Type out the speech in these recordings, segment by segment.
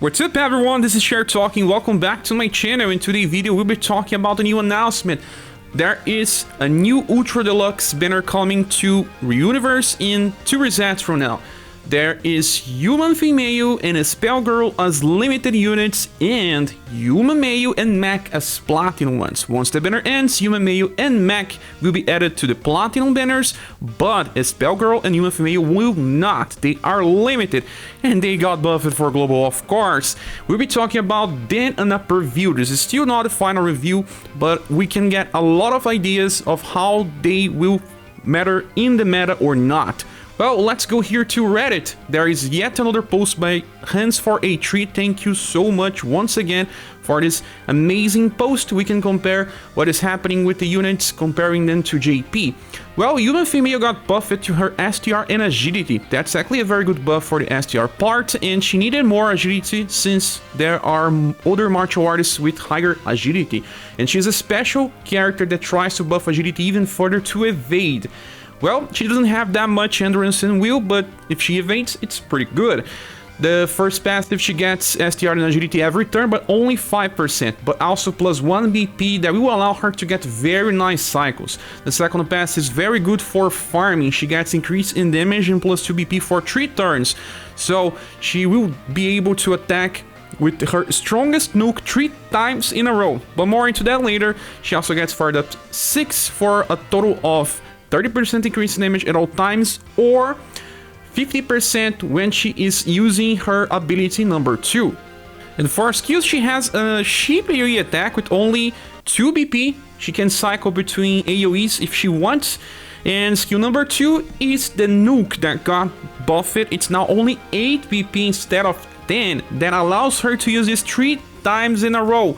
What's up everyone, this is Cher talking, welcome back to my channel. In today's video we'll be talking about a new announcement. There is a new Ultra Deluxe banner coming to UniverSe in 2 resets from now. There is UniverSe Mayo and Spellgirl as limited units and Mayo and Mac as platinum ones. Once the banner ends, Mayo and Mac will be added to the platinum banners, but Spellgirl and Mayo will not. They are limited and they got buffed for global, of course. We'll be talking about them in a preview. This is still not a final review, but we can get a lot of ideas of how they will matter in the meta or not. Well, let's go here to Reddit. There is yet another post by Hans4A3. Thank you so much once again for this amazing post. We can compare what is happening with the units, comparing them to JP. Well, UniverSe Mayo got buffed to her STR and agility. That's actually a very good buff for the STR part, and she needed more agility since there are other martial artists with higher agility. And she's a special character that tries to buff agility even further to evade. Well, she doesn't have that much endurance and will, but if she evades, it's pretty good. The first passive, she gets STR and agility every turn, but only 5%, but also plus 1 BP that will allow her to get very nice cycles. The second passive is very good for farming. She gets increase in damage and plus 2 BP for 3 turns. So she will be able to attack with her strongest nuke 3 times in a row. But more into that later. She also gets fired up 6 for a total of 30% increase in damage at all times, or 50% when she is using her ability number 2. And for skills, she has a cheap AoE attack with only 2 BP. She can cycle between AoEs if she wants. And skill number 2 is the nuke that got buffed. It's now only 8 BP instead of 10. That allows her to use this 3 times in a row.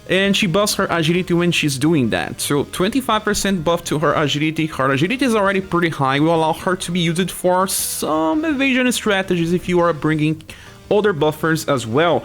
And she buffs her agility when she's doing that. So 25% buff to her agility. Her agility is already pretty high. Will allow her to be used for some evasion strategies if you are bringing other buffers as well.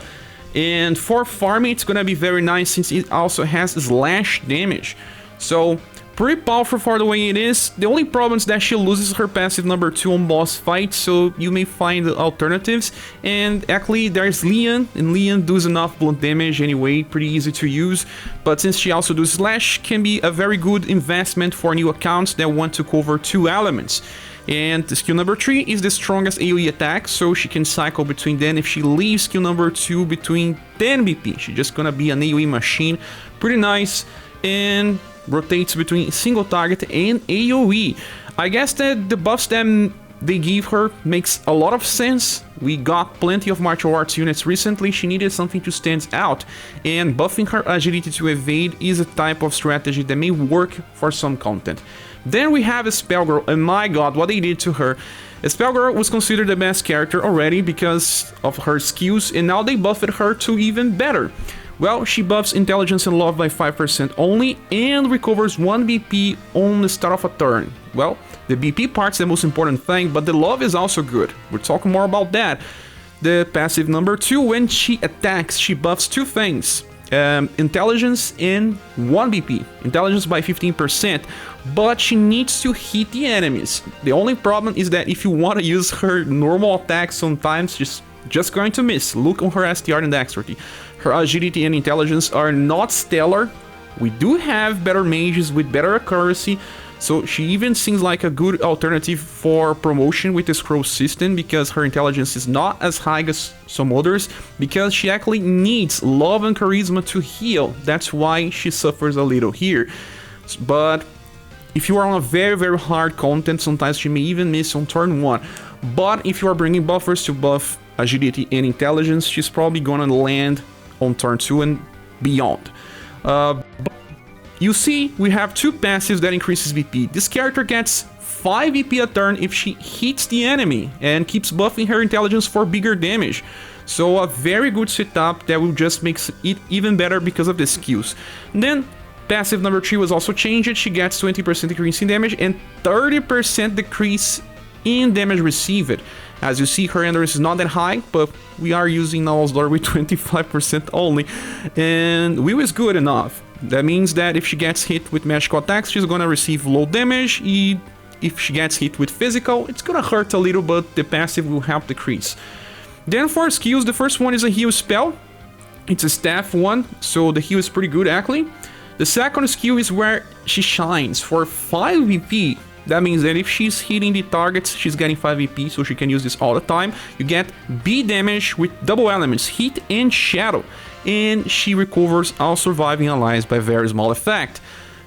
And for farming, it's gonna be very nice since it also has slash damage. So pretty powerful for the way it is. The only problem is that she loses her passive number 2 on boss fights, so you may find alternatives. And actually there's Leon, and Leon does enough blunt damage anyway, pretty easy to use. But since she also does slash, can be a very good investment for new accounts that want to cover 2 elements. And the skill number 3 is the strongest AoE attack, so she can cycle between them. If she leaves skill number 2 between 10 BP, she's just gonna be an AoE machine. Pretty nice, and rotates between single target and AoE. I guess that the buffs that they give her makes a lot of sense. We got plenty of martial arts units recently. She needed something to stand out, and buffing her agility to evade is a type of strategy that may work for some content. Then we have Spellgirl, and my god, what they did to her. Spellgirl was considered the best character already because of her skills, and now they buffed her to even better. Well, she buffs intelligence and love by 5% only and recovers 1 BP on the start of a turn. Well, the BP part's the most important thing, but the love is also good. We'll talk more about that. The passive number 2, when she attacks, she buffs 2 things. Intelligence and 1 BP. Intelligence by 15%, but she needs to hit the enemies. The only problem is that if you want to use her normal attacks sometimes, just going to miss. Look on her STR and dexterity. Her agility and intelligence are not stellar. We do have better mages with better accuracy, so she even seems like a good alternative for promotion with the scroll system because her intelligence is not as high as some others, because she actually needs love and charisma to heal. That's why she suffers a little here. But if you are on a very hard content, sometimes she may even miss on turn 1. But if you are bringing buffers to buff agility and intelligence, she's probably gonna land on turn 2 and beyond. You see, we have 2 passives that increases BP. This character gets 5 BP a turn if she hits the enemy and keeps buffing her intelligence for bigger damage. So a very good setup that will just make it even better because of the skills. And then passive number 3 was also changed. She gets 20% increase in damage and 30% decrease in damage received. As you see, her endurance is not that high, but we are using Null's Lore with 25% only, and Will is good enough. That means that if she gets hit with magical attacks, she's gonna receive low damage. If she gets hit with physical, it's gonna hurt a little, but the passive will help decrease. Then for skills, the first one is a heal spell. It's a staff one, so the heal is pretty good actually. The second skill is where she shines for 5 VP. That means that if she's hitting the targets, she's getting 5 VP, so she can use this all the time. You get B damage with double elements, heat and shadow. And she recovers all surviving allies by very small effect.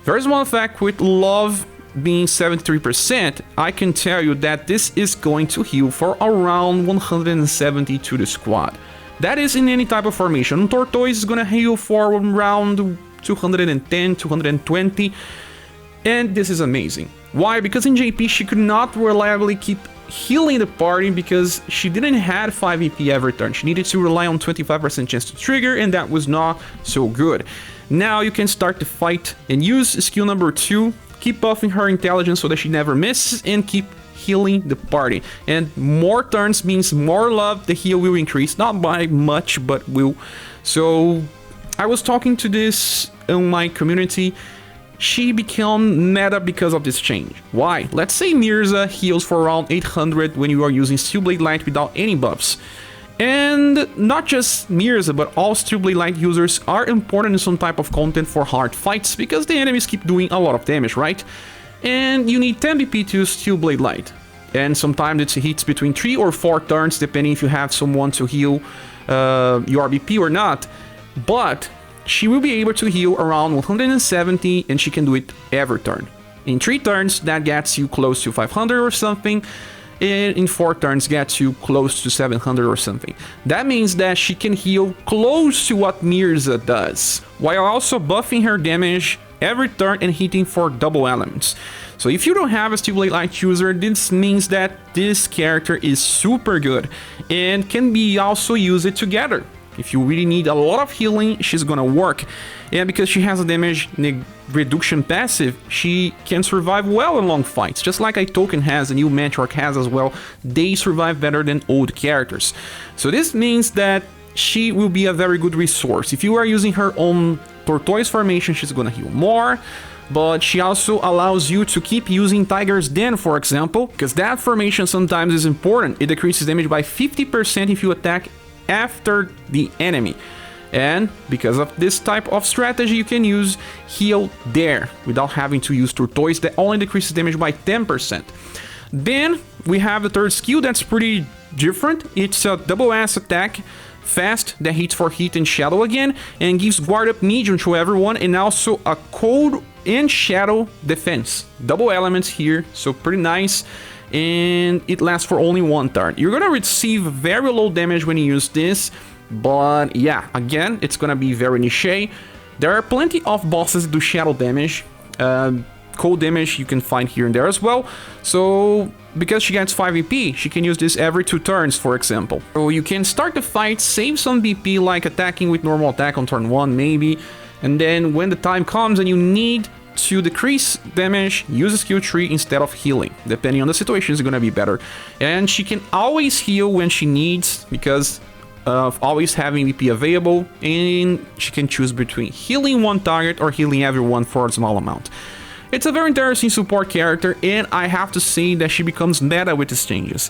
Very small effect with love being 73%, I can tell you that this is going to heal for around 170 to the squad. That is in any type of formation. Tortoise is gonna heal for around 210, 220, and this is amazing. Why? Because in JP she could not reliably keep healing the party because she didn't have 5 EP every turn. She needed to rely on 25% chance to trigger, and that was not so good. Now you can start the fight and use skill number 2, keep buffing her intelligence so that she never misses, and keep healing the party. And more turns means more love. The heal will increase, not by much, but will. So I was talking to this in my community. She became meta because of this change. Why? Let's say Mirza heals for around 800 when you are using Steel Blade Light without any buffs. And not just Mirza, but all Steel Blade Light users are important in some type of content for hard fights because the enemies keep doing a lot of damage, right? And you need 10 BP to use Steel Blade Light. And sometimes it hits between 3 or 4 turns depending if you have someone to heal your BP or not. But she will be able to heal around 170 and she can do it every turn. In 3 turns that gets you close to 500 or something, and in 4 turns gets you close to 700 or something. That means that she can heal close to what Mirza does, while also buffing her damage every turn and hitting for double elements. So if you don't have a Steel Blade Light user, this means that this character is super good and can be also used together. If you really need a lot of healing, she's gonna work. And because she has a damage reduction passive, she can survive well in long fights. Just like Token has, a new Matriarch has as well. They survive better than old characters. So this means that she will be a very good resource. If you are using her on Tortoise formation, she's gonna heal more. But she also allows you to keep using Tiger's Den, for example, because that formation sometimes is important. It decreases damage by 50% if you attack after the enemy. And because of this type of strategy, you can use Heal there without having to use Tortoise. That only decreases damage by 10%. Then we have the third skill that's pretty different. It's a double S attack, fast, that hits for heat and shadow again, and gives guard up medium to everyone, and also a cold and shadow defense. Double elements here, so pretty nice. And it lasts for only 1 turn. You're gonna receive very low damage when you use this, but yeah, again, it's gonna be very niche. There are plenty of bosses that do shadow damage. Cold damage you can find here and there as well. So because she gets 5 EP, she can use this every 2 turns, for example. So you can start the fight, save some BP, like attacking with normal attack on turn 1 maybe, and then when the time comes and you need to decrease damage, use a skill tree instead of healing. Depending on the situation, it's gonna be better. And she can always heal when she needs, because of always having BP available, and she can choose between healing 1 target or healing everyone for a small amount. It's a very interesting support character, and I have to say that she becomes meta with these changes.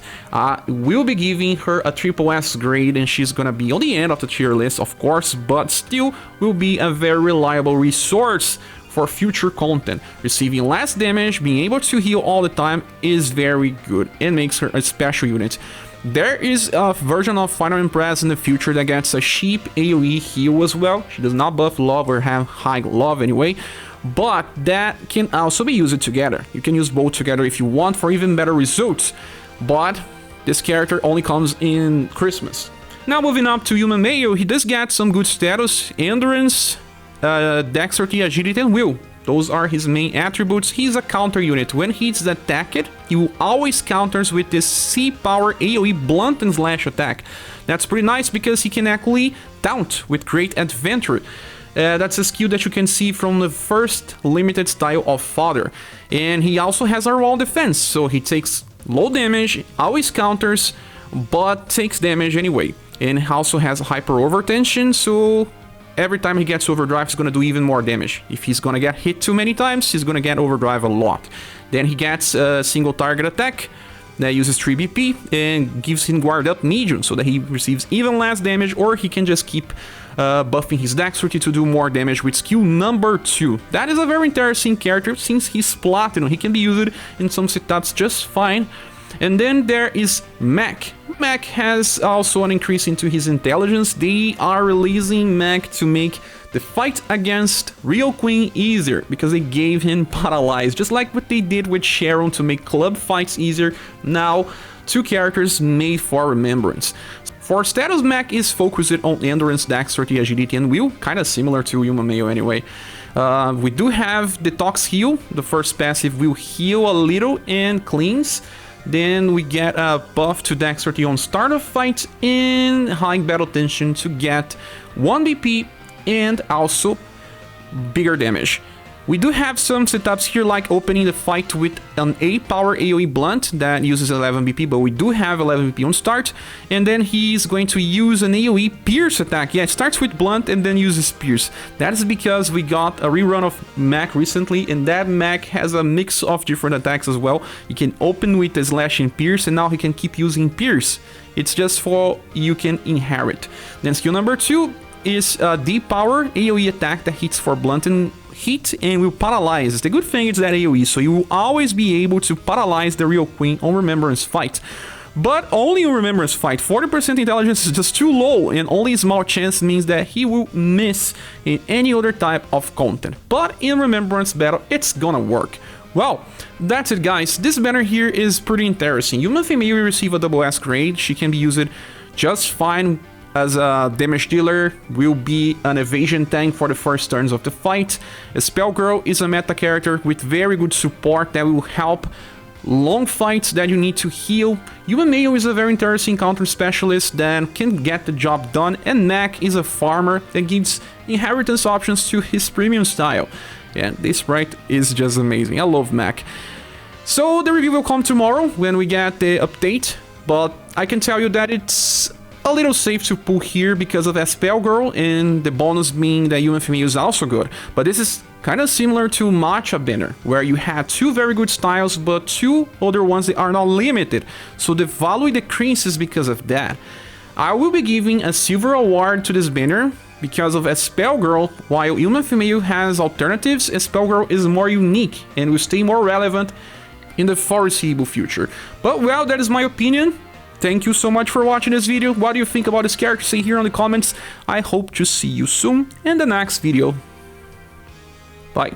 We'll be giving her a triple S grade, and she's gonna be on the end of the tier list, of course, but still will be a very reliable resource for future content. Receiving less damage, being able to heal all the time is very good and makes her a special unit. There is a version of Final Impress in the future that gets a cheap AoE heal as well. She does not buff love or have high love anyway, but that can also be used together. You can use both together if you want for even better results, but this character only comes in Christmas. Now moving up to human Mayo, he does get some good status, endurance, dexterity, agility, and will. Those are his main attributes. He's a counter unit. When he's attacked, he will always counters with this C-power AoE blunt and slash attack. That's pretty nice because he can actually taunt with great adventure. That's a skill that you can see from the first limited style of Father. And he also has our wall defense, so he takes low damage, always counters, but takes damage anyway. And he also has hyper overtension, so every time he gets overdrive, he's gonna do even more damage. If he's gonna get hit too many times, he's gonna get overdrive a lot. Then he gets a single target attack, that uses 3 BP and gives him guard up medium so that he receives even less damage, or he can just keep buffing his dexterity to do more damage with skill number 2. That is a very interesting character since he's platinum. He can be used in some setups just fine. And then there is Mac. Mac has also an increase into his intelligence. They are releasing Mac to make the fight against Real Queen easier because they gave him Paralyzed, just like what they did with Sharon to make club fights easier. Now, 2 characters made for Remembrance. For status, Mac is focused on Endurance, Dexterity, Agility, and Will, kind of similar to Mayo anyway. We do have Detox Heal. The first passive will heal a little and cleanse. Then we get a buff to Dexterity on start of fight and High Battle Tension to get 1 BP and also bigger damage. We do have some setups here, like opening the fight with an 8 power AoE blunt that uses 11 BP, but we do have 11 BP on start. And then he's going to use an AoE Pierce attack. Yeah, it starts with blunt and then uses Pierce. That is because we got a rerun of Mac recently, and that Mac has a mix of different attacks as well. You can open with the Slash and Pierce, and now he can keep using Pierce. It's just for you can inherit. Then skill number 2 is a deep power AoE attack that hits for blunt and hit and will paralyze. The good thing is that AoE, so you will always be able to paralyze the Real Queen on Remembrance fight. But only on Remembrance fight. 40% intelligence is just too low, and only a small chance means that he will miss in any other type of content. But in Remembrance battle, it's gonna work. Well, that's it, guys. This banner here is pretty interesting. UniverSe may receive a double S grade. She can be used just fine as a damage dealer, will be an evasion tank for the first turns of the fight. Spellgirl is a meta character with very good support that will help long fights that you need to heal. Mayo is a very interesting counter specialist that can get the job done, and Mac is a farmer that gives inheritance options to his premium style. And this sprite is just amazing. I love Mac. So the review will come tomorrow when we get the update, but I can tell you that it's a little safe to pull here because of Esper Girl, and the bonus being that UniverSe is also good. But this is kind of similar to Matcha banner, where you have 2 very good styles, but 2 other ones that are not limited. So the value decreases because of that. I will be giving a silver award to this banner because of Esper Girl. While UniverSe has alternatives, Esper Girl is more unique and will stay more relevant in the foreseeable future. But well, that is my opinion. Thank you so much for watching this video. What do you think about this character? Say here in the comments. I hope to see you soon in the next video. Bye.